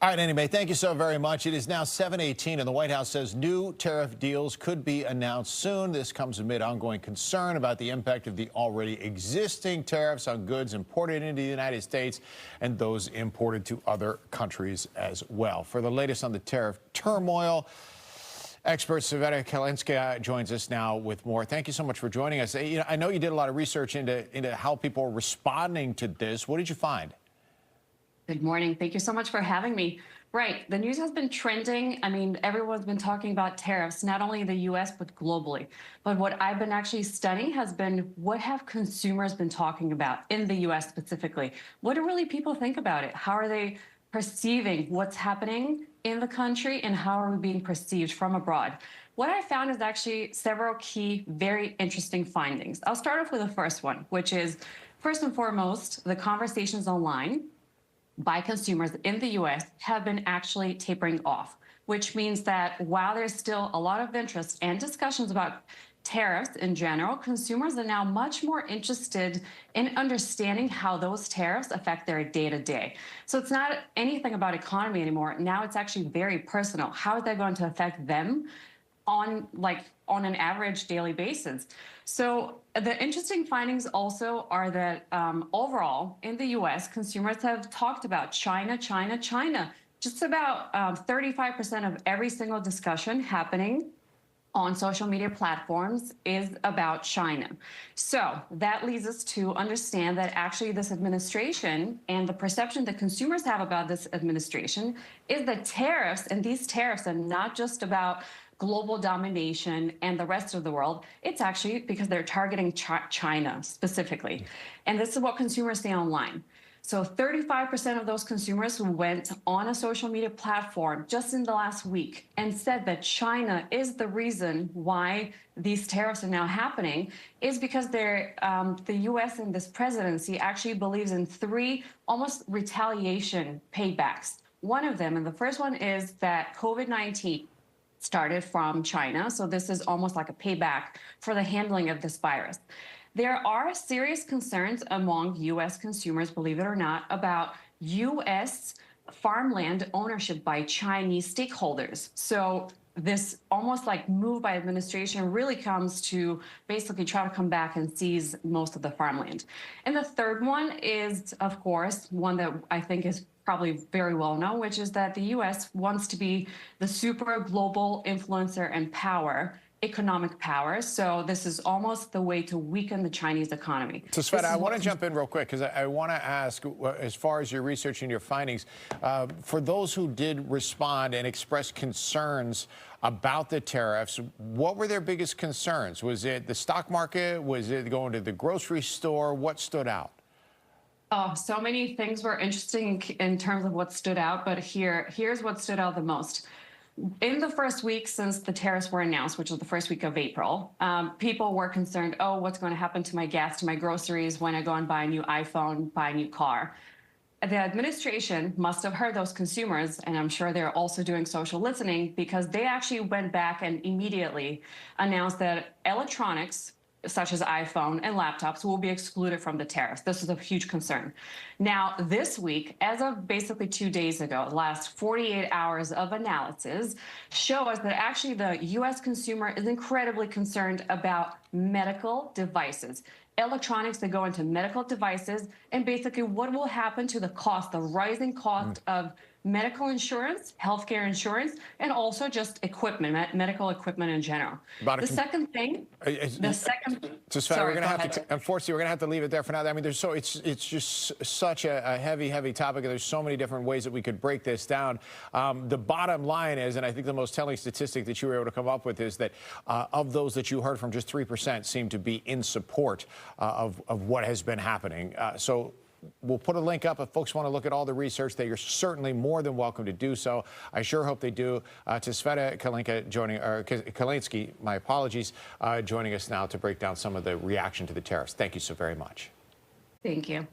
All right, anyway, thank you so very much. It is now 7:18, and the White House says new tariff deals could be announced soon. This comes amid ongoing concern about the impact of the already existing tariffs on goods imported into the United States and those imported to other countries as well. For the latest on the tariff turmoil, expert Tsvetta Kaleynska joins us now with more. Thank you so much for joining us. I know you did a lot of research into how people are responding to this. What did you find? Good morning. Thank you so much for having me. Right. The news has been trending. I mean, everyone's been talking about tariffs, not only in the U.S., but globally. But what I've been actually studying has been what have consumers been talking about in the U.S. specifically? What do really people think about it? How are they perceiving what's happening in the country, and how are we being perceived from abroad? What I found is actually several key, very interesting findings. I'll start off with the first one, which is, first and foremost, the conversations online by consumers in the U.S. have been actually tapering off, which means that while there's still a lot of interest and discussions about tariffs in general, consumers are now much more interested in understanding how those tariffs affect their day-to-day. So it's not anything about economy anymore. Now it's actually very personal. How is that going to affect them on an average daily basis? So the interesting findings also are that overall in the U.S., consumers have talked about China, China, China. Just about 35% of every single discussion happening on social media platforms is about China. So that leads us to understand that actually this administration and the perception that consumers have about this administration is that tariffs, and these tariffs are not just about global domination and the rest of the world. It's actually because they're targeting China specifically. And this is what consumers say online. So 35% of those consumers who went on a social media platform just in the last week and said that China is the reason why these tariffs are now happening is because the U.S. and this presidency actually believes in three almost retaliation paybacks. One of them, and the first one, is that COVID-19 started from China. So this is almost like a payback for the handling of this virus. There are serious concerns among U.S. consumers, believe it or not, about U.S. farmland ownership by Chinese stakeholders. So this almost like move by administration really comes to basically try to come back and seize most of the farmland. And the third one is, of course, one that I think is probably very well known, which is that the U.S. wants to be the super global influencer and economic power. So this is almost the way to weaken the Chinese economy. So Tsvetta, I want to jump in real quick because I want to ask, as far as your research and your findings, for those who did respond and express concerns about the tariffs, what were their biggest concerns? Was it the stock market? Was it going to the grocery store? What stood out? Oh, so many things were interesting in terms of what stood out, but here's what stood out the most. In the first week since the tariffs were announced, which was the first week of April, people were concerned, oh, what's going to happen to my gas, to my groceries when I go and buy a new iPhone, buy a new car? The administration must have heard those consumers, and I'm sure they're also doing social listening, because they actually went back and immediately announced that electronics, such as iPhone and laptops, will be excluded from the tariffs. This is a huge concern. Now, this week, as of basically 2 days ago, the last 48 hours of analysis show us that actually the U.S. consumer is incredibly concerned about medical devices, electronics that go into medical devices, and basically what will happen to the cost, the rising cost of medical insurance, healthcare insurance, and also just equipment, medical equipment in general. The second thing, Sorry, we're going to have to, unfortunately, we're going to have to leave it there for now. I mean, it's just such a heavy topic. There's so many different ways that we could break this down. The bottom line is, and I think the most telling statistic that you were able to come up with is that of those that you heard from, just 3% seem to be in support of what has been happening. So we'll put a link up if folks want to look at all the research. They are certainly more than welcome to do so. I sure hope they do. To Tsvetta Kaleynska, my apologies, joining us now to break down some of the reaction to the tariffs. Thank you so very much. Thank you.